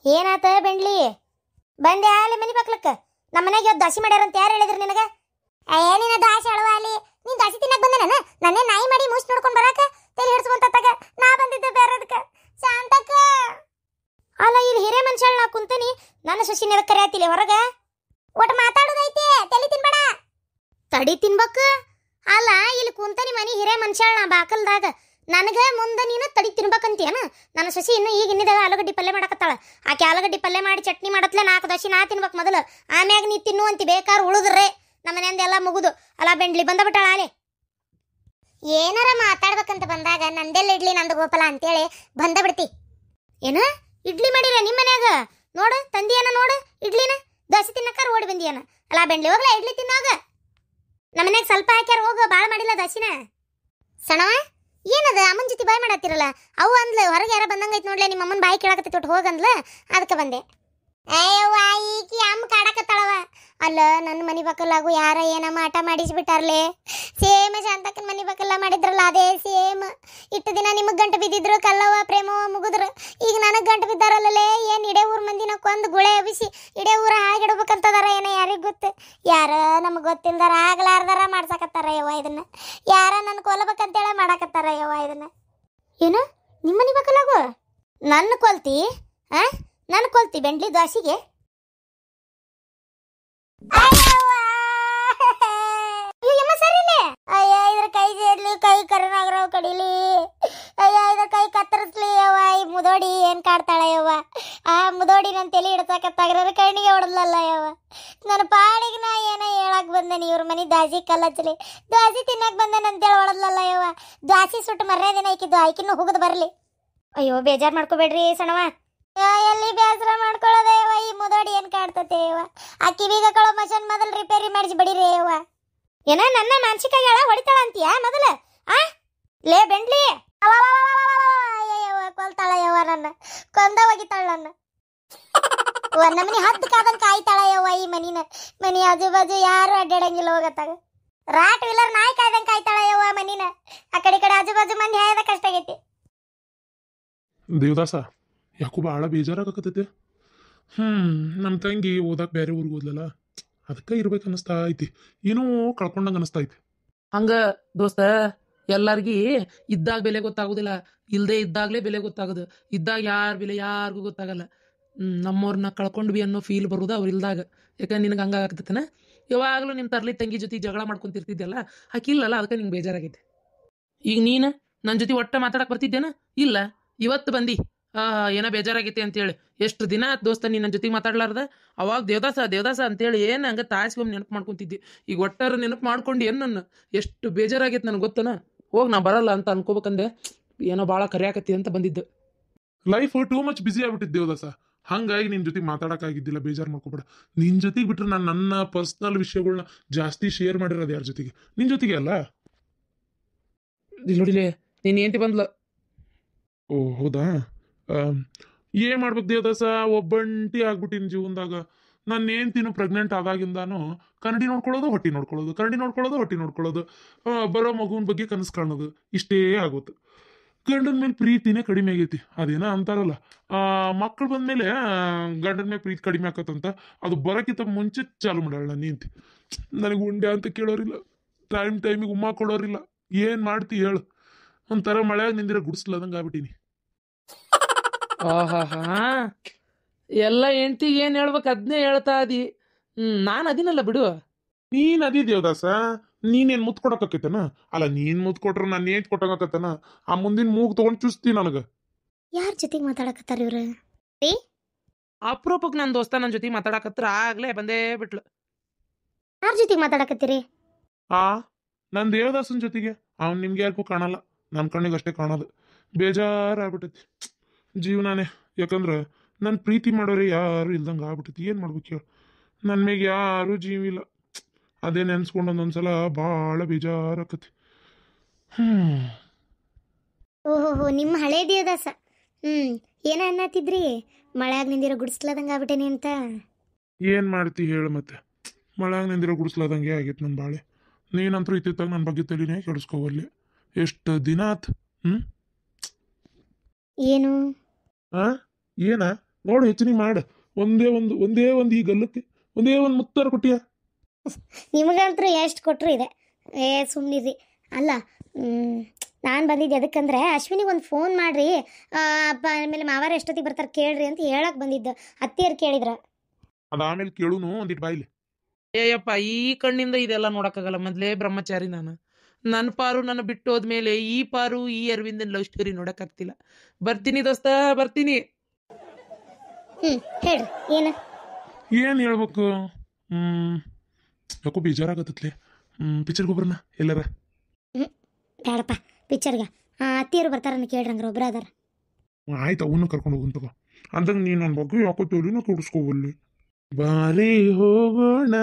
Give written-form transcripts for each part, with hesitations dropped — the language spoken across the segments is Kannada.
ಏನಾತ ಬೆಂಡ್ಲಿ ಬಂದೆ ಅಲ್ಲಿ ಮನಿ ಬಾಕ್ಲಕ್ಕ ನಮ್ಮ ಮನೆಗೆ ಇವತ್ತು ದಸಿ ಮಾಡ್ಯಾರಂತ ಯಾರು ಹೇಳಿದ್ರಿ ನಿನಗ? ಏನಿನ ದಾಸಿ ಅಳವ ಅಲ್ಲಿ ನೀನ್ ದಸಿ ತಿನ್ನಕ್ ಬಂದೆ ನನ್ನೇ ನಾಯಿ ಮಾಡಿ ಮೂಸ್ ನೋಡ್ಕೊಂಡ್ ಬರಾಕ ತಲೆ ಹಿಡ್ಸ್ಕೊಂತಾಗ ನಾ ಬಂದಿದ್ದೆ ಬೇರೆದಕ್ಕ ಶಾಂತಕ್ಕ. ಅಲ್ಲ ಇಲ್ಲಿ ಹಿರೇ ಮನುಷ್ಯ ನಾ ಕುಂತನಿ ನನ್ನ ಸೊಸಿನ ಕರೆಯತಿಲ್ಲ ಹೊರಗ ಒಟ್ಟು ಮಾತಾಡೋದೈತಿ ತಲೆ ತಿನ್ಬೇಡ ತಡಿ ತಿನ್ಬೇಕು. ಅಲ್ಲ ಇಲ್ಲಿ ಕುಂತನಿ ಮನಿ ಹಿರೇ ಮನುಷ್ಯ ನಾ ಬಾಕಲ್ದಾಗ ನನಗೆ ಮುಂದೆ ನೀನು ತಡಿ ತಿನ್ಬೇಕಂತೀಯನ? ನನ್ನ ಸೊಸಿ ಇನ್ನು ಈಗ ಇನ್ನಿದಾಗ ಆಲೂಗಡ್ಡಿ ಪಲ್ಯ ಮಾಡಕತ್ತಾಳ. ಆಕೆ ಆಲೂಗಡ್ಡಿ ಪಲ್ಯ ಮಾಡಿ ಚಟ್ನಿ ಮಾಡತ್ಲೆ 4 ದೋಸೆ ನಾ ತಿನ್ಬೇಕು ಮೊದಲು, ಆಮ್ಯಾಗ ನೀ ತಿನ್ನು ಅಂತಿ ಬೇಕಾದ್ರೆ ಉಳಿದ್ರೆ ನಮ್ಮ ಮನೆಯಿಂದ ಎಲ್ಲ ಮುಗುದು. ಅಲ್ಲ ಬೆಂಡ್ಲಿ ಬಂದ ಬಿಟ್ಟಾಳ ಆಲೆ ಏನಾರ ಮಾತಾಡ್ಬೇಕಂತ ಬಂದಾಗ ನಂದೆಲ್ಲ ಇಡ್ಲಿ ನಂದು ಗೋಪಾಲ ಅಂತೇಳಿ ಬಂದ ಬಿಡ್ತಿ. ಏನ ಇಡ್ಲಿ ಮಾಡಿರ ನಿಮ್ಮ ಮನ್ಯಾಗ? ನೋಡು ತಂದಿಯನ ನೋಡು ಇಡ್ಲಿನ, ದೋಸೆ ತಿನ್ನಕ್ಕಾರ ಓಡಿ ಬಂದಿಯನ. ಅಲ್ಲ ಬೆಂಡ್ಲಿ ಹೋಗ್ಲಾ ಇಡ್ಲಿ ತಿನ್ನೋಗ, ನಮ್ಮ ಮನ್ಯಾಗ ಸ್ವಲ್ಪ ಹಾಕ್ಯಾರ ಹೋಗ, ಭಾಳ ಮಾಡಿಲ್ಲ ದೋಸಿನ. ಸಣವ ಏನದ ಅಮ್ಮನ ಜೊತೆ ಬಾಯ್ ಮಾಡತ್ತಿರಲ್ಲ? ಅವು ಅಂದ್ಲು ಹೊರಗೆ ಯಾರ ಬಂದಂಗೈತ್ ನೋಡ್ಲೆ ನಿಮ್ಮ ಅಮ್ಮನ ಬಾಯಿ ಕೇಳಕತ್ತಿ ತೊಟ್ಟು ಹೋಗಂದ್ಲ, ಅದಕ್ಕೆ ಬಂದೆ. ಅಯ್ಯವ್ವ ಈಕಿ ಅಮ್ಮ ಕಾಡಕತ್ತಾಳವ. ಅಲ್ಲ ನನ್ನ ಮನಿ ಬಕ್ಕಲ್ಲಾಗು ಯಾರ ಏನಮ್ಮ ಆಟ ಮಾಡಿಸ್ಬಿಟ್ಟಾರ್ಲೆ. ಸೇಮ್ ಶಾಂತಕ್ಕನ ಮನಿ ಬಕ್ಕಲ್ಲ ಮಾಡಿದ್ರಲ್ಲ ಅದೇ ಸೇಮ್. ಇಟ್ಟು ದಿನ ನಿಮಗೆ ಗಂಟು ಬಿದ್ದಿದ್ರು ಕಲ್ಲವ್ವ ಪ್ರೇಮವ್ವ ಮುಗಿದ್ರು, ಈಗ ನನಗೆ ಗಂಟು ಬಿದ್ದಾರಲ್ಲೇ. ಏನು ಇಡೇ ಊರ್ ಮಂದಿನ ಕೊಂದು ಗುಳೆ ಎಬ್ಬಿಸಿ ಇಡೇ ಊರ ಹಾಗಿಡ್ಬೇಕಂತದಾರ ಏನೋ ಯಾರಿಗೆ ಗೊತ್ತು. ಯಾರ ನಮಗೆ ಗೊತ್ತಿಲ್ದಾರ ಆಗ್ಲಾರ್ದಾರ ಮಾಡ್ಸಕತ್ತಾರ ಯವ್ವ ಇದನ್ನ. ಯಾರ ನನ್ನ ಕೊಲ್ಲಬೇಕಂತೇಳಿ ಮಾಡಾಕತ್ತಾರ ಯವ್ವ ಇದನ್ನ. ಏನು ನಿಮ್ಮ ಮನಿ ಬಕ್ಕಲಾಗು ನನ್ನ ಕೊಲ್ತಿ? ನನ್ನ ಕೊಲ್ತಿ ಬೆಂಡ್ಲಿ ದೋಸಿಗೆ? ಅಯ್ಯ ಇದ್ರ ಕೈ ಸೇರ್ಲಿ, ಕೈ ಕರುನಾಗರಾವ್ ಕಡಿಲಿ, ಅಯ್ಯ ಇದ್ರ ಕೈ ಕತ್ತರಿಸ್ಲಿ ಯವ್ವ. ಈ ಮುದೋಡಿ ಏನ್ ಕಾಡ್ತಾಳ ಯವ್ವ. ಆ ಮುದೋಡಿ ನನ್ನ ತಲೆ ಹಿಡ್ಸಕತ್ತಾಗ್ರ ಕಣ್ಣಿಗೆ ಹೊಡೆದ್ಲಲ್ಲ ಯವ್ವ. ನನ್ನ ಪಾಡಿಗೆ ನಾ ಏನ ಹೇಳಕ್ ಬಂದೇನಿ, ಇವ್ರ ಮನಿ ದಾಸಿ ಕಲ್ಲಚ್ಚಲಿ ದ್ವಾಸಿ ತಿನ್ನಕ್ ಬಂದೇನಂತೇಳಿ ಹೊಡೆದ್ಲಲ್ಲ ಯವ್ವ. ದ್ವಾಸಿ ಸುಟ್ಟು ಮರ್ರೆ ದಿನ ಆಯ್ಕಿದ್ದು ಆಯ್ಕಿನ್ನು ಹೋಗದ್ ಬರ್ಲಿ. ಅಯ್ಯೋ ಬೇಜಾರ್ ಮಾಡ್ಕೋಬೇಡ್ರಿ ಸಣವ. ಎಲ್ಲಿ ಬೇಸರ ಮಾಡ್ಕೊಳ್ಳೋದೇ ಯವ್ವ, ಈ ಮುದೋಡಿ ಏನ್ ಕಾಡ್ತತೆ ಯವ್ವ. ಆ ಕಿವಿಗ ಕಳೋ ಮಷನ್ ಮೊದಲು ರಿಪೇರಿ ಮಾಡಿಸಿ ಬಡಿರಿ ಯವ್ವ. ಏನ ನನ್ನ ಮಾನಸಿಕ ಹೇಳ ಹೊಡಿತಾಳ ಅಂತೀಯ ಮೊದಲ? ಲೇ ಬೆಂಡ್ಲಿ ಕೊಲ್ತಾಳ ಯವ್ವ, ನನ್ನ ಕೊಂದ ಹೋಗಿತಾಳ ನನ್ನ. ನಮ್ಮನಿ ಹತ್ತು ಕಾದಂಗ ಕಾಯ್ತಾಳ ಯವ್ವ ಈ ಮನಿನ. ಮನಿ ಆಜು ಬಾಜು ಯಾರು ಅಡ್ಡಾಡಂಗಿಲ್ಲ ಹೋಗತ್ತಾಗ. ರಾಟ್ ವೀಲರ್ ನಾಯಿ ಕಾಯ್ದಂಗ ಕಾಯ್ತಾಳ ಯವ್ವ ಮನಿನ. ಆ ಕಡೆ ಆಜು ಬಾಜು ಮಂದಿ ಹಾಯದ ಕಷ್ಟ ಆಗೈತಿ. ದೇವದಾಸ ಯಾಕೋ ಭಾಳ ಬೇಜಾರಾಗಕತ್ತೈತೆ. ನಮ್ಮ ತಂಗಿ ಓದಾಕ ಬೇರೆ ಊರಿಗೆ ಹೋದ್ಲಲ್ಲ, ಅದಕ್ಕೆ ಇರ್ಬೇಕು ಅನಿಸ್ತಾ ಐತಿ. ಏನೋ ಕಳ್ಕೊಂಡಂಗೆ ಅನಿಸ್ತಾ ಐತಿ. ಹಂಗ ದೋಸ್ತ ಎಲ್ಲಾರ್ಗಿ ಇದ್ದಾಗ ಬೆಲೆ ಗೊತ್ತಾಗೋದಿಲ್ಲ, ಇಲ್ಲದೆ ಇದ್ದಾಗಲೇ ಬೆಲೆ ಗೊತ್ತಾಗೋದು. ಇದ್ದಾಗ ಯಾರ ಬೆಲೆ ಯಾರಿಗೂ ಗೊತ್ತಾಗಲ್ಲ. ನಮ್ಮವ್ರನ್ನ ಕಳ್ಕೊಂಡ್ವಿ ಅನ್ನೋ ಫೀಲ್ ಬರೋದು ಅವ್ರು ಇಲ್ದಾಗ. ಯಾಕಂದ್ರೆ ನಿನಗೆ ಹಂಗಾಗತ್ತನ ಯಾವಾಗಲೂ ನಿಮ್ಮ ತರ್ಲಿ ತಂಗಿ ಜೊತೆ ಜಗಳ ಮಾಡ್ಕೊಂತಿರ್ತಿದ್ದಲ್ಲ, ಹಾಕಿಲ್ಲಲ್ಲ, ಅದಕ್ಕೆ ನಿಂಗೆ ಬೇಜಾರಾಗೈತೆ. ಈಗ ನೀನು ನನ್ನ ಜೊತೆ ಒಟ್ಟ ಮಾತಾಡಕ್ಕೆ ಬರ್ತಿದ್ದೇನ? ಇಲ್ಲ, ಇವತ್ತು ಬಂದು ಏನೋ ಬೇಜಾರಾಗೈತೆ ಅಂತೇಳಿ. ಎಷ್ಟು ದಿನ ಆಯ್ತು ದೋಸ್ತ ನೀನು ನನ್ನ ಜೊತೆಗೆ ಮಾತಾಡ್ಲಾರ್ದ. ಅವಾಗ ದೇವದಾಸ ಅಂತೇಳಿ ಏನು ಹಂಗೆ ತಾಯಿಸ್ಕೊಂಬ ನೆನಪು ಮಾಡ್ಕೊತಿದ್ದಿ. ಈಗ ಒಟ್ಟಾರ ನೆನಪು ಮಾಡ್ಕೊಂಡು ಏನು ನನ್ನ ಎಷ್ಟು ಬೇಜಾರಾಗೈತೆ ನನಗೆ ಗೊತ್ತನ. ಹೋಗಿ ನಾ ಬರಲ್ಲ ಅಂತ ಅನ್ಕೋಬೇಕಂದೆ, ಏನೋ ಭಾಳ ಕರೆಯಾಕತ್ತಿ ಅಂತ ಬಂದಿದ್ದು. ಲೈಫ್ ಟೂ ಮಚ್ ಬಿಸಿ ಆಗ್ಬಿಟ್ಟಿದ್ದು ದೇವದಾಸ, ಹಂಗಾಗಿ ನಿನ್ನ ಜೊತೆಗೆ ಮಾತಾಡೋಕ್ಕಾಗಿದ್ದಿಲ್ಲ. ಬೇಜಾರು ಮಾಡ್ಕೋಬೇಡ. ನಿನ್ನ ಜೊತೆಗೆ ಬಿಟ್ಟರೆ ನಾನು ನನ್ನ ಪರ್ಸ್ನಲ್ ವಿಷಯಗಳನ್ನ ಜಾಸ್ತಿ ಶೇರ್ ಮಾಡಿರೋದು ಯಾರ ಜೊತೆಗೆ? ನಿನ್ನ ಜೊತೆಗೆ ಅಲ್ಲ. ಇಲ್ಲಿ ನೋಡಿಲೆ ನೀನು ಏಂತಿ ಬಂದ್ಲ. ಓ ಹೌದಾ? ಏನು ಮಾಡ್ಬೇಕು ದೇವದಾಸ, ಒಬ್ಬಂಟಿ ಆಗ್ಬಿಟ್ಟಿನ ಜೀವನದಾಗ. ನಾನು ಏನ್ತಿನ್ನು ಪ್ರೆಗ್ನೆಂಟ್ ಆದಾಗಿಂದಾನು ಕನ್ನಡಿ ನೋಡ್ಕೊಳ್ಳೋದು, ಹೊಟ್ಟೆ ನೋಡ್ಕೊಳ್ಳೋದು, ಕನ್ನಡಿ ನೋಡ್ಕೊಳ್ಳೋದು, ಹೊಟ್ಟೆ ನೋಡ್ಕೊಳ್ಳೋದು, ಬರೋ ಮಗುವಿನ ಬಗ್ಗೆ ಕನಸು ಕಾಣೋದು, ಇಷ್ಟೇ ಆಗುತ್ತೆ. ಗಂಡನ ಮೇಲೆ ಪ್ರೀತಿನೇ ಕಡಿಮೆ ಆಗೈತಿ. ಅದೇನೋ ಅಂತಾರಲ್ಲ, ಮಕ್ಕಳು ಬಂದಮೇಲೆ ಗಂಡನ ಮೇಲೆ ಪ್ರೀತಿ ಕಡಿಮೆ ಆಕತ್ತಂತ. ಅದು ಬರೋಕ್ಕಿಂತ ಮುಂಚೆ ಚಾಲು ಮಾಡ್ಯಾಳ ನಾನು ನಿಂತು. ನನಗೆ ಉಂಡೆ ಅಂತ ಕೇಳೋರಿಲ್ಲ, ಟೈಮಿಗೆ ಉಮ್ಮ ಕೊಡೋರಿಲ್ಲ. ಏನು ಮಾಡ್ತಿ ಹೇಳು? ಒಂಥರ ಮಳೆಯಾಗ ನಿಂದಿರ ಗುಡಿಸ್ಲದಂಗೆ ಆಗ್ಬಿಟ್ಟೀನಿ. ಆಹಾ ಎಲ್ಲ ಹೆಂಡ್ತಿಗೆ ಏನು ಹೇಳ್ಬೇಕು ಅದನ್ನೇ ಹೇಳ್ತಾ ಅದಿ. ನಾನು ಅದಿನಲ್ಲ ಬಿಡು. ನೀನ್ ಅದಿ ದೇವದಾಸ, ನೀನೇನ್ ಮುತ್ ಕೊಡಕತ್ತನ? ಅಲ್ಲ ನೀನ್ ಮುತ್ ಕೊಟ್ರ ನಾನು ಏನ್ ಕೊಟ್ಟಂಗಕತ್ತನ? ಆ ಮುಂದಿನ ಮೂಗ್ ತಗೊಂಡ್ ಚುಸ್ತಿ ನನಗ. ಯಾರ ಜೊತೆಗೆ ಮಾತಾಡಕತ್ತಾರ ಇವ್ರ? ಅಪರೂಪಕ್ಕೆ ನನ್ನ ದೋಸ್ತ ನನ್ನ ಜೊತೆಗೆ ಮಾತಾಡಕತ್ರ ಆಗ್ಲೇ ಬಂದೇ ಬಿಟ್ಲು. ಯಾರ ಜೊತೆಗೆ ಮಾತಾಡಕತ್ತೀರಿ? ನನ್ ದೇವದಾಸನ ಜೊತೆಗೆ. ಅವ್ನು ನಿಮ್ಗೆ ಯಾರಿಗೂ ಕಾಣಲ್ಲ, ನನ್ನ ಕಣ್ಣಿಗೆ ಅಷ್ಟೇ ಕಾಣೋದು. ಬೇಜಾರಾಗ್ಬಿಟ್ಟೈತಿ ಜೀವನಾನೇ. ಯಾಕಂದ್ರೆ ನನ್ನ ಪ್ರೀತಿ ಮಾಡೋರೆ ಯಾರು ಇಲ್ದಂಗೆ ಆಗ್ಬಿಟ್ಟೈತಿ. ಏನು ಮಾಡ್ಬೇಕು ಹೇಳು? ನನ್ನ ಮೇಲೆ ಯಾರು ಜೀವ ಇಲ್ಲ. ಅದೇ ನೆನ್ಸ್ಕೊಂಡು ಒಂದೊಂದ್ಸಲ ಭಾಳ ಬೇಜಾರಾಕತಿ. ಓಹೋ ನಿಮ್ಮ ಹಳೇ ದೇವದಾಸ. ಏನ ಅನ್ನತ್ತಿದ್ರಿ? ಮಳ್ಯಾಗ ನಿಂದಿರೋ ಗುಡಿಸ್ಲದಂಗ ಆಗ್ಬಿಟ್ಟೇನಿ ಅಂತ. ಏನು ಮಾಡ್ತಿ ಹೇಳು ಮತ್ತೆ? ಮಳ್ಯಾಗ ನಿಂದಿರೋ ಗುಡಿಸ್ಲಾದಂಗೆ ಆಗೈತೆ ನನ್ನ ಬಾಳೆ. ನೀನಂತರೂ ಇತ್ತಿತ್ತಾಗ ನನ್ನ ಬಗ್ಗೆ ತಲೆನೇ ಕೆಡಿಸ್ಕೋವಲ್ಲಿ. ಎಷ್ಟು ದಿನ ಆತು. ಏನು ಏನ ನೋಡು ಹೆಚ್ಚಿನ ಮಾಡು. ಒಂದೇ ಒಂದು ಈ ಗಲ್ಲಕ್ಕೆ ಒಂದೇ ಒಂದು ಮುತ್ತಾರ ಕೊಟ್ಟಿಯ. ನಿಮಗಂತೂ ಎಷ್ಟು ಕೊಟ್ಟರು ಇದೆ. ಸುಮ್ಮನಿರಿ. ಅಲ್ಲ, ನಾನು ಬಂದಿದ್ದೆ ಅದಕ್ಕಂದ್ರೆ ಅಶ್ವಿನಿಗೆ ಒಂದು ಫೋನ್ ಮಾಡ್ರಿ, ಆಮೇಲೆ ಮಾವಾರ ಎಷ್ಟೊತ್ತಿಗೆ ಬರ್ತಾರೆ ಕೇಳ್ರಿ ಅಂತ ಹೇಳಕ್ ಬಂದಿದ್ದು. ಅತ್ತಿಯರು ಕೇಳಿದ್ರ. ಅದಾದ್ಮೇಲೆ ಕೇಳುನು ಒಂದಿಟ್ಟು ಬಾಯಿಲಿ. ಏಯಪ್ಪ, ಈ ಕಣ್ಣಿಂದ ಇದೆಲ್ಲ ನೋಡಕ್ಕಾಗಲ್ಲ. ಮೊದಲೇ ಬ್ರಹ್ಮಚಾರಿ ನಾನು. ನನ್ನ ಪಾರು ನನ್ನ ಬಿಟ್ಟು ಹೋದ್ಮೇಲೆ ಈ ಪಾರು ಈ ಅರವಿಂದನ್ ಲವ್ ಸ್ಟೋರಿ ನೋಡಕ್ಕಾಗ್ತಿಲ್ಲ. ಬರ್ತೀನಿ ದೋಸ್ತ, ಬರ್ತೀನಿ. ಹೇಳ್ರಿ ಏನು ಹೇಳ್ಬೇಕು? ಯಾಕೋ ಬೇಜಾರಾಗತ್ತತ್ಲೆ. ಪಿಕ್ಚರ್ಗೆ ಒಬ್ಬರನ್ನ ಎಲ್ಲಾರ. ಬೇಡಪ್ಪ ಪಿಕ್ಚರ್ಗೆ. ಅತ್ತಿಯರು ಬರ್ತಾರನ್ನ ಕೇಳ್ರಿ, ಹಂಗಾರೆ ಒಬ್ಬರ ಅದಾರ. ಆಯ್ತು, ಅವನು ಕರ್ಕೊಂಡು ಹೋಗುಂತವ. ಅಂದಂಗೆ ನೀನು ನನ್ನ ಬಗ್ಗೆ ಯಾಕೋ ತೋಲಿನ ತೋರಿಸ್ಕೋಬಲ್ಲಿ. ಬಾರಿ ಹೋಗೋಣ,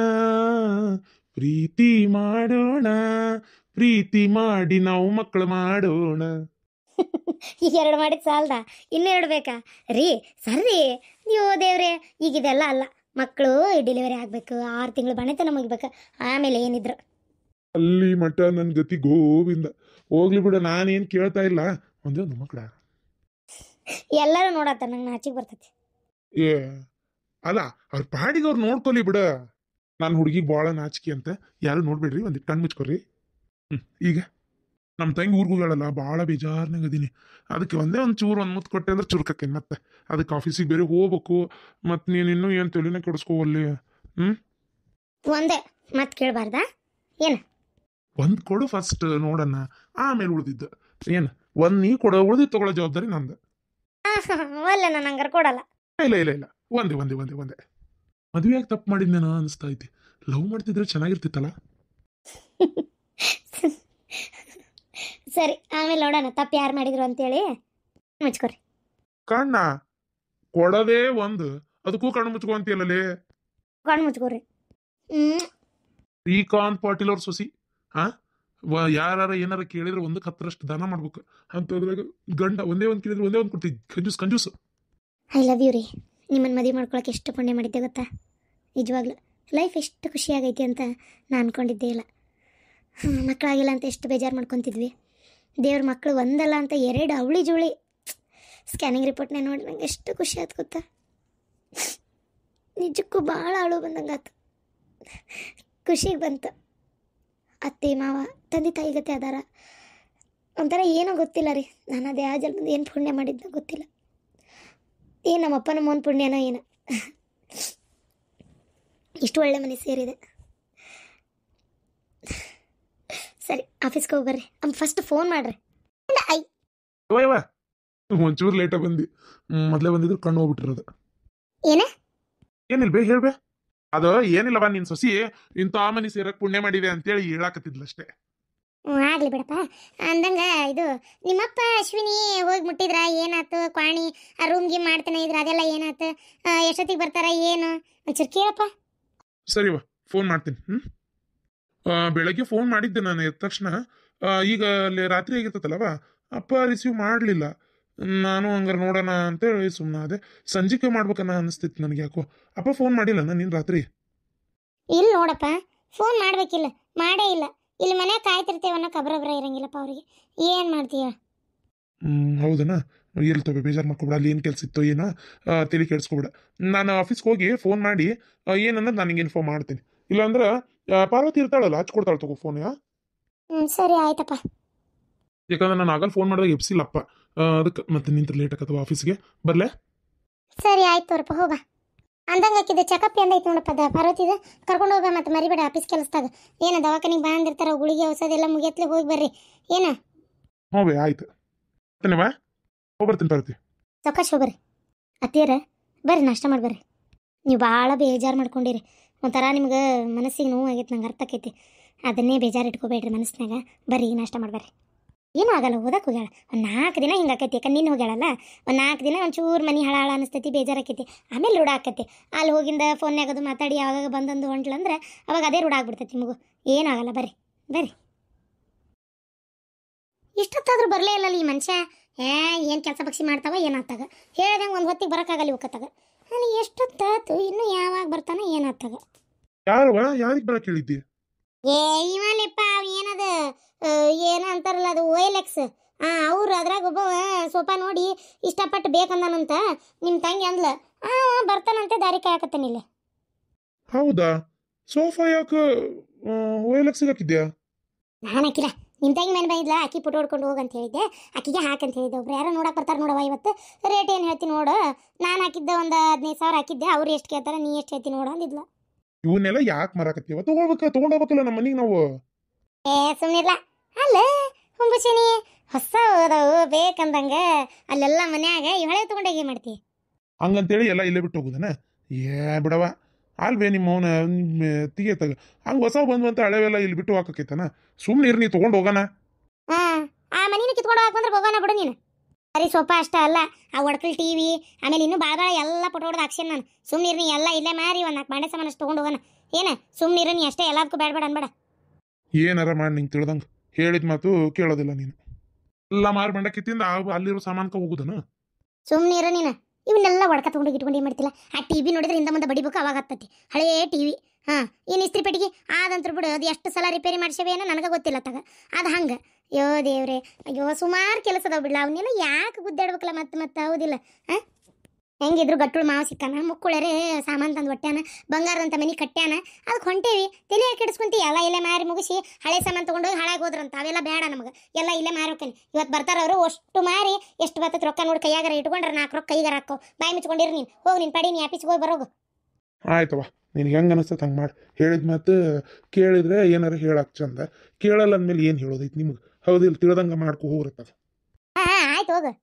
ಪ್ರೀತಿ ಮಾಡೋಣ, ಪ್ರೀತಿ ಮಾಡಿ ನಾವು ಮಕ್ಕಳು ಮಾಡೋಣ. ಈಗ 2 ಮಾಡಿದ ಸಾಲ್ದ, ಇನ್ನೆರಡು ಬೇಕಾ ರೀ? ಸರ್ರಿ ನೀವು ದೇವ್ರೆ, ಈಗ ಇದೆಲ್ಲ ಅಲ್ಲ. ಮಕ್ಕಳು ಡೆಲಿವರಿ ಆಗಬೇಕು, 6 ತಿಂಗಳು ಬಣೆತನ ಮುಗಿಬೇಕು, ಆಮೇಲೆ ಏನಿದ್ರು ಅಲ್ಲಿ ಮಠ ನನ್ನ ಗತಿ ಗೋವಿಂದ. ಹೋಗ್ಲಿ ಬಿಡ, ನಾನೇನು ಕೇಳ್ತಾ ಇಲ್ಲ. ಒಂದೇ ಒಂದು ಮಕ್ಕಳ ಎಲ್ಲರೂ ನೋಡತ್ತಾರ, ನಂಗೆ ನಾಚಿಗೆ ಬರ್ತೈತಿ. ಅಲ್ಲ, ಅವ್ರ ಪಾಡಿಗೆ ಅವ್ರು ನೋಡ್ಕೊಲಿ ಬಿಡ. ನಾನು ಹುಡುಗಿಗೆ ಭಾಳ ನಾಚಿಕೆ ಅಂತ ಯಾರು ನೋಡ್ಬೇಡ್ರಿ, ಒಂದಿಟ್ಟು ಕಣ್ಣು ಮುಚ್ಕೊರಿ. ಈಗ ನಮ್ಮ ತಂಗಿ ಊರಿಗೆ ಹೋಗ್ಯಾಳಲ್ಲ, ಭಾಳ ಬೇಜಾರ್ನಾಗ ಅದೀನಿ. ಅದಕ್ಕೆ ಒಂದೇ ಒಂದು ಚೂರು ಒಂದು ಮುತ್ತು ಕೊಟ್ಟೆ ಅಂದ್ರೆ ಚುರುಕಕ್ಕೇನು. ಮತ್ತೆ ಅದಕ್ಕೆ ಆಫೀಸಿಗೆ ಬೇರೆ ಹೋಗ್ಬೇಕು. ಮತ್ತು ನೀನು ಇನ್ನೂ ಏನು ತಲೆನೇ ಕೆಡಿಸ್ಕೋವಲ್ಲಿ. ಒಂದೇ ಮತ್ತೆ ಕೇಳಬಾರ್ದಾ ಏನು? ಒಂದು ಕೊಡು ಫಸ್ಟ್ ನೋಡೋಣ, ಆಮೇಲೆ ಉಳ್ದಿದ್ದು ಏನು. ಒಂದು ನೀ ಕೊಡೋ, ಉಳ್ದಿದ್ದು ತಗೊಳ್ಳೋ ಜವಾಬ್ದಾರಿ ನಂದು. ಅಲ್ಲ, ನಾನು ಹಂಗಾರೆ ಕೊಡಲ್ಲ. ಇಲ್ಲ, ಒಂದೇ ಮದುವೆಯಾಗಿ ತಪ್ಪು ಮಾಡಿದ್ನೇನೋ ಅನಿಸ್ತಾ ಐತಿ. ಲವ್ ಮಾಡ್ತಿದ್ರೆ ಚೆನ್ನಾಗಿರ್ತಿತ್ತಲ್ಲ. ಸರಿ, ಆಮೇಲೆ ನೋಡೋಣ ತಪ್ಪು ಯಾರು ಮಾಡಿದ್ರು ಅಂತೇಳಿ. ಮುಚ್ಕೊರಿ ಕಣ್ಣ. ಕೊಡೋದೇ ಒಂದು, ಅದಕ್ಕೂ ಕಣ್ಣು ಮುಚ್ಕೊ ಅಂತೀಯಲ್ಲೇ. ಕಣ್ಣು ಮುಚ್ಕೋರಿ. ಶ್ರೀಕಾಂತ್ ಪಾಟೀಲ್ ಅವ್ರ ಸೊಸಿ. ಯಾರ ಏನಾರ ಕೇಳಿದ್ರೆ 1ಕ್ಕೆ 10ರಷ್ಟು ದಾನ ಮಾಡ್ಬೇಕು ಅಂತದ್ರಾಗ ಗಂಡ ಒಂದೇ ಒಂದು ಕೇಳಿದ್ರೆ ಒಂದೇ ಒಂದು ಕೊಡ್ತಿದ್ವಿ. ಕಂಜೂಸ್. ಐ ಲವ್ ಯು ರೀ. ನಿಮ್ಮನ್ನು ಮದುವೆ ಮಾಡ್ಕೊಳಕ್ಕೆ ಎಷ್ಟು ಪುಣ್ಯ ಮಾಡಿದ್ದೆ ಗೊತ್ತಾ? ನಿಜವಾಗ್ಲೂ ಲೈಫ್ ಎಷ್ಟು ಖುಷಿಯಾಗೈತಿ ಅಂತ ನಾನು ಅನ್ಕೊಂಡಿದ್ದೇ ಇಲ್ಲ. ಮಕ್ಕಳಾಗಿಲ್ಲ ಅಂತ ಎಷ್ಟು ಬೇಜಾರು ಮಾಡ್ಕೊತಿದ್ವಿ. ದೇವ್ರ ಮಕ್ಕಳು ಒಂದಲ್ಲ ಅಂತ 2 ಅವಳಿ ಜೋಳಿ. ಸ್ಕ್ಯಾನಿಂಗ್ ರಿಪೋರ್ಟ್ನೇ ನೋಡಿ ನಂಗೆ ಎಷ್ಟು ಖುಷಿ ಆಯ್ತು ಗೊತ್ತಾ? ನಿಜಕ್ಕೂ ಭಾಳ ಅಳು ಬಂದಂಗಾತು. ಖುಷಿಗೆ ಬಂತು. ಅತ್ತೆ ಮಾವ ತಂದೆ ತಾಯಿ ಗತೆ ಅದಾರ. ಒಂಥರ ಏನೋ ಗೊತ್ತಿಲ್ಲ ರೀ. ನಾನು ಅದೇ ಆ ಜನ್ಮದ ಏನು ಪುಣ್ಯ ಮಾಡಿದ್ನೋ ಗೊತ್ತಿಲ್ಲ. ಏನು ನಮ್ಮಪ್ಪ ನಮ್ಮನ ಪುಣ್ಯನೋ ಏನೋ, ಇಷ್ಟು ಒಳ್ಳೆ ಮನೆ ಸೇರಿದೆ. ಸರಿ, ಆಫೀಸ್ಗೆ ಹೋಗಿ ಬರ್ರಿ. ಫಸ್ಟ್ ಫೋನ್ ಮಾಡ್ರಿ. ಒಂಚೂರು ಲೇಟಾಗಿ ಬಂದು ಮೊದಲೇ ಬಂದಿದ್ರು ಕಣ್ಣು ಹೋಗ್ಬಿಟ್ಟಿರೋದು. ಏನಿಲ್ಲ ಹೇಳ್ಬೇ. ಅದು ಏನಿಲ್ಲವ, ನಿನ್ ಸೊಸಿ ಇಂಥ ಮನಿ ಸೇರಕ್ ಪುಣ್ಯ ಮಾಡಿದೆ ಅಂತೇಳಿ ಹೇಳಾಕತ್ತಿದ್ಲಷ್ಟೇ. ಆಗ್ಲಿ ಬಿಡಪ್ಪ. ಅಂದಂಗ ಇದು ನಿಮ್ಮಪ್ಪ ಅಶ್ವಿನಿ ಹೋಗಿ ಮುಟ್ಟಿದ್ರ ಏನಾಯ್ತು? ಕ್ವಾಣಿ ಆ ರೂಮ್ಗೆ ಮಾಡ್ತಾನೆ ಇದ್ರ, ಅದೆಲ್ಲ ಏನಾಯ್ತು? ಎಷ್ಟೊತ್ತಿಗೆ ಬರ್ತಾರ ಏನು ಒಂಚೂರು ಕೇಳಪ್ಪ. ಸರಿವಾ, ಫೋನ್ ಮಾಡ್ತೀನಿ. ಬೆಳಗ್ಗೆ ಫೋನ್ ಮಾಡಿದ್ದೆ ನಾನು ಎದ್ದ ತಕ್ಷಣ. ಈಗ ಅಲ್ಲಿ ರಾತ್ರಿ ಆಗಿರ್ತದಲ್ಲವ, ಅಪ್ಪ ರಿಸೀವ್ ಮಾಡಲಿಲ್ಲ. ನಾನು ಹಂಗಾರೆ ನೋಡೋಣ ಅಂತೇಳಿ ಸುಮ್ಮನೆ ಅದೇ. ಸಂಜಿಕೆ ಮಾಡ್ಬೇಕನ್ನ ಅನಿಸ್ತಿತ್ತು ನನಗೆ. ಯಾಕೋ ಅಪ್ಪ ಫೋನ್ ಮಾಡಿಲ್ಲ ನೀನು ರಾತ್ರಿ? ಇಲ್ಲ ನೋಡಪ್ಪ, ಫೋನ್ ಮಾಡ್ಬೇಕಿಲ್ಲ, ಮಾಡೇ ಇಲ್ಲ. ಇಲ್ಲಿ ಮನೆ ಕಾಯ್ತಿರ್ತೇವನ್ನ ಕಬ್ರಬ್ರ ಇರಂಗಿಲ್ಲಪ್ಪ ಅವ್ರಿಗೆ. ಏನು ಮಾಡ್ತೀಯ? ಹೌದನ? ಎಲ್ಲಿ ಬೇಜಾರು ಮಾಡ್ಕೊಬೇಡ. ಅಲ್ಲಿ ಏನು ಕೆಲಸ ಇತ್ತು ಏನೋ ತಲೆ ಕೆಡಿಸ್ಕೊಬೇಡ. ನಾನು ಆಫೀಸ್ಗೆ ಹೋಗಿ ಫೋನ್ ಮಾಡಿ ಏನನ್ನೋದು ನನಗೆ ಇನ್ಫಾರ್ಮ್ ಮಾಡ್ತೀನಿ. ಇಲ್ಲಾಂದ್ರೆ ಪಾರ್ವತಿ ಇರ್ತಾಳಲ್ಲ, ಹಚ್ಕೊಡ್ತಾಳೆ ತಗೋ ಫೋನ್. ಸರಿ ಆಯ್ತಪ್ಪ. ಯಾಕಂದ್ರೆ ನಾನು ಆಗಲ್ಲ ಫೋನ್ ಮಾಡಿದಾಗ ಎಪ್ಸಿಲ್ಲಪ್ಪ, ಅದಕ್ಕೆ ಮತ್ತೆ ನಿಂತ ಲೇಟ್ ಆಗತ್ತವ ಆಫೀಸ್ಗೆ. ಬರ್ಲೆ? ಸರಿ ಆಯ್ತು ತೋರಪ್ಪ, ಹೋಗ. ಅಂದಂಗೆ ಹಾಕಿದ್ದು ಚೆಕಪ್ ಎಂದೈತೆ ನೋಡಪ್ಪ. ಪಾರ್ವತಿದ ಕರ್ಕೊಂಡು ಹೋಗ, ಮತ್ತೆ ಮರಿಬೇಡ ಆಫೀಸ್ ಕೆಲಸದಾಗ. ಏನು ದವಾಖಾನಿಗೆ ಬಂದಿರ್ತಾರ, ಗುಳಿಗೆ ಔಷಧಿ ಎಲ್ಲ ಮುಗಿಯತ್ಲೆ ಹೋಗಿ ಬರ್ರಿ. ಏನ? ಹ್ಞೂ ಬೇ, ಆಯ್ತು. ಬಾ, ಹೋಗ್ಬರ್ತೀನಿ ಪಾರ್ವತಿ. ಸಾವಕಾಶ ಹೋಗ್ಬರ್ರಿ. ಅತ್ತಿಯರ ಬರ್ರಿ, ನಾಷ್ಟ ಮಾಡ್ಬರ್ರಿ. ನೀವು ಭಾಳ ಬೇಜಾರು ಮಾಡ್ಕೊಂಡಿರಿ. ಒಂಥರ ನಿಮ್ಗೆ ಮನಸ್ಸಿಗೆ ನೋವು ಆಗೈತೆ, ನಂಗೆ ಅರ್ಥ ಆಕೈತಿ. ಅದನ್ನೇ ಬೇಜಾರು ಇಟ್ಕೋಬೇಡ್ರಿ ಮನಸ್ಸಿನಾಗ. ಬರ್ರಿ, ನಾಷ್ಟ ಮಾಡ್ಬರ್ರಿ. ಏನೂ ಆಗಲ್ಲ, ಓದಕ್ಕೆ ಹೋಗ್ಯಾಳ. ಒಂದು 4 ದಿನ ಹಿಂಗೆ ಆಕೈತಿ. ಯಾಕಂದ್ರೆ ನಿನ್ನ ಹೋಗ್ಯಾಳಲ್ಲ, ಒಂದು 4 ದಿನ ಒಂಚೂರು ಮನೆ ಹಳ ಅನಿಸ್ತೈತಿ, ಬೇಜಾರಾಕೈತಿ. ಆಮೇಲೆ ರೂಢ ಆಕೈತಿ. ಅಲ್ಲಿ ಹೋಗಿಂದ ಫೋನ್ಯಾಗದು ಮಾತಾಡಿ ಯಾವಾಗ ಬಂದಂದು ಹೊಂಟ್ಲಂದ್ರೆ ಅವಾಗ ಅದೇ ರೂಢ ಆಗ್ಬಿಡ್ತೈತಿ ನಿಮಗೂ. ಏನೂ ಆಗಲ್ಲ, ಬರ್ರಿ ಬರ್ರಿ. ಇಷ್ಟೊತ್ತಾದ್ರೂ ಬರಲೇ ಇಲ್ಲಲ್ಲ ಈ ಮನುಷ್ಯ. ಏನು ಕೆಲಸ ಪಕ್ಷಿ ಮಾಡ್ತಾವ ಏನಾಗ್ತಾಗ? ಹೇಳ್ದಂಗೆ ಒಂದು ಹೊತ್ತಿಗೆ ಬರೋಕ್ಕಾಗಲ್ಲ ಇವಕ್ಕತ್ತಾಗ. ನಾನು ಎಷ್ಟೊತ್ತಾತು, ಇನ್ನೂ ಯಾವಾಗ ಬರ್ತಾನ ಏನಾಗ್ತಾಗ? ಯಾರಿಗೆ ಬರಕ್ಕೆ ಹೇಳಿದ್ದಿ? ಇವನಪ್ಪ ಏನದ ಏನೋ ಅಂತಾರಲ್ಲ, ಅದು OLX. ಅವ್ರು ಅದ್ರಾಗ ಒಬ್ಬ ಸೋಫಾ ನೋಡಿ ಇಷ್ಟಪಟ್ಟು ಬೇಕಂದಾನಂತ. ನಿಮ್ಮ ತಂಗಿ ಅಂದ್ಲ, ಬರ್ತಾನಂತೆ ದಾರಿ ಕಾಯಕತ್ತೇನೆ ಇಲ್ಲಿ. ಹೌದಾ? ಸೋಫಾ ಯಾಕೆ ಒಯ್ಲಕ್ಕೆ ಸಿಗಾಕಿದ್ಯಾ? ನಾನು ಹಾಕಿಲ್ಲ, ನಿಮ್ಮ ತಂಗಿ ಮನೆ ಬಂದಿದ್ಲ, ಆಕಿ ಫೋಟೋ ಹೊಡ್ಕೊಂಡು ಹೋಗಂತ ಹೇಳಿದ್ದೆ, ಆಕಿಗೆ ಹಾಕಂತ ಹೇಳಿದ್ದೆ. ಒಬ್ರು ಯಾರೋ ನೋಡಕ್ಕೆ ಬರ್ತಾರೆ ನೋಡವ ಇವತ್ತು, ರೇಟ್ ಏನು ಹೇಳ್ತೀನಿ ನೋಡು. ನಾನು ಹಾಕಿದ್ದೆ ಒಂದು 15,000 ಹಾಕಿದ್ದೆ, ಅವ್ರು ಎಷ್ಟು ಕೇಳ್ತಾರೆ ನೀ ಎಷ್ಟು ಹೇಳ್ತೀನಿ ನೋಡು ಅಂದಿದ್ಲ. ಇವನ್ನೆಲ್ಲ ಯಾಕೆ ಮರಾಕತ್ತೀವ? ತಗೊಂಡೋಗ್ಬೇಕಲ್ಲ ನಮ್ಮ ಮನೆಗೆ ನಾವು. ಸುಮ್ಮನಿರ್ಲ. ಅಲ್ಲ ಹುಂಬುಶಿನಿ ಹೊಸ ಹೋದವು ಬೇಕಂದಂಗ ಅಲ್ಲೆಲ್ಲ ಮನ್ಯಾಗ ಇವಳೆ ತಗೊಂಡೋಗಿ ಏನು ಮಾಡ್ತಿ? ಹಂಗಂತೇಳಿ ಎಲ್ಲ ಇಲ್ಲೇ ಬಿಟ್ಟು ಹೋಗುದನ? ಬಿಡವ ಅಲ್ವೇ ನಿಮ್ಮ ಅವನ ತೆಗಿಯತ್ತಾಗ ಹಂಗೆ ಹೊಸ ಬಂದು ಅಂತ ಹಳೆವೆಲ್ಲ ಇಲ್ಲಿ ಬಿಟ್ಟು ಹಾಕಕ್ಕೈತನ? ಸುಮ್ಮನೆ ಇರ್, ನೀ ತೊಗೊಂಡು ಹೋಗೋಣ. ಆ ಮನಿನ ಕಿತ್ಕೊಂಡು ಹೋಗಕ್ಕೆ ಬಂದ್ರೆ ಹೋಗೋಣ ಬಿಡು ನೀನು. ಬರೀ ಸೋಫಾ ಅಷ್ಟ ಅಲ್ಲ, ಆ ಒಡಕಲ್ ಟಿವಿ ಆಮೇಲೆ ಇನ್ನೂ ಭಾಳ ಎಲ್ಲ ಫೋಟೋ ಹೊಡೆದು ಹಾಕ್ಸೇನೆ ನಾನು. ಸುಮ್ಮನಿರ್ ನೀ, ಎಲ್ಲ ಇಲ್ಲೇ ಮಾರಿ ಒಂದು 4 ಬಾಂಡೆ ಸಾಮಾನು ಅಷ್ಟು ತೊಗೊಂಡು ಹೋಗೋಣ. ಏನ ಸುಮ್ಮನಿರು ನೀ ಅಷ್ಟೇ, ಎಲ್ಲದಕ್ಕೂ ಬೇಡ ಅನ್ಬೇಡ. ಏನಾರ ಮಾಡಿ ನಿಂಗೆ ತಿಳ್ದಂಗೆ ಹೇಳಿದ ಮಾತು ಕೇಳೋದಿಲ್ಲ ನೀನು. ಎಲ್ಲ ಮಾರಿ ಬಂಡಕ್ಕಿತ್ತಿಂದ ಅಲ್ಲಿರೋ ಸಾಮಾನ್ಕ ಹೋಗುದನ? ಸುಮ್ಮನಿರು ನೀನು. ಇವನ್ನೆಲ್ಲ ಒಡ್ಕ ತೊಗೊಂಡು ಇಟ್ಕೊಂಡು ಏನು ಮಾಡ್ತಿಲ್ಲ. ಆ ಟಿವಿ ನೋಡಿದ್ರೆ ಹಿಂದೆ ಮುಂದೆ ಬಡಿಬೇಕು, ಅವಾಗ ಹತ್ತತಿ ಹಳೇ ಟಿವಿ. ಏನು ಇಸ್ತ್ರಿ ಪೆಟ್ಟಿಗೆ ಅದಂತ್ರ ಬಿಡು, ಅದು ಎಷ್ಟು ಸಲ ರಿಪೇರಿ ಮಾಡ್ಸೇವೇನೋ ನನಗೆ ಗೊತ್ತಿಲ್ಲ ತಗ. ಅದು ಹಂಗೆ. ಅಯ್ಯೋ ದೇವ್ರೆ, ಅಯ್ಯೋ ಸುಮಾರು ಕೆಲಸ ಅದಾವ ಬಿಡ್ಲ, ಅವನ್ನೆಲ್ಲ ಯಾಕೆ ಗುದ್ದಾಡ್ಬೇಕಲ್ಲ ಮತ್ತೆ ಹೌದಿಲ್ಲ? ಹೆಂಗಿದ್ರು ಗಟ್ಟುಳು ಮಾವ ಸಿಕ್ಕಾನ, ಮುಕ್ಕುಳರೆ ಸಾಮಾನು ತಂದು ಒಟ್ಟ್ಯಾನ, ಬಂಗಾರದಂತ ಮನೆ ಕಟ್ಟ್ಯಾನ, ಅದಕ್ಕೆ ಹೊಂಟೇವಿ. ತಲೆ ಕೆಡಿಸ್ಕೊಂತಿ ಎಲ್ಲ ಇಲ್ಲೇ ಮಾರಿ ಮುಗಿಸಿ ಹಳೆ ಸಾಮಾನು ತೊಗೊಂಡೋಗಿ ಹಾಳಾಗಿ ಹೋದ್ರಂತ. ಅವೆಲ್ಲ ಬೇಡ ನಮಗೆ, ಎಲ್ಲ ಇಲ್ಲೇ ಮಾರಿ ಹೋಗ್ತಾನೆ. ಇವತ್ತು ಬರ್ತಾರವರು ಅಷ್ಟು ಮಾರಿ ಎಷ್ಟು ಬರ್ತೈತೆ ರೊಕ್ಕ ನೋಡಿ ಕೈಯಾಗಾರ ಇಟ್ಕೊಂಡ್ರೆ 4 ರೊಕ್ಕ ಕೈಗಾರ ಹಾಕೋ. ಬಾಯಿ ಮುಚ್ಕೊಂಡಿರಿ ನೀನು, ಹೋಗಿ ನೀನು ಪಡಿ, ನೀ ಆಫೀಸ್ಗೆ ಹೋಗಿ ಬರೋಗು. ಆಯ್ತವ, ನಿನಗೆ ಹೆಂಗೆ ಅನಿಸ್ತದೆ ಹಂಗೆ ಮಾಡಿ. ಹೇಳಿದ ಮಾತು ಕೇಳಿದ್ರೆ ಏನಾರು ಹೇಳಕ್ಕೆ ಚಂದ, ಕೇಳಲ್ಲ ಅಂದಮೇಲೆ ಏನು ಹೇಳೋದೈತಿ ನಿಮ್ಗೆ? ಹೌದಿಲ್ಲ, ತಿಳ್ದಂಗೆ ಮಾಡ್ಕೊ ಹೋಗ್ರತ್ತದ. ಆಯ್ತು ಹೋಗು.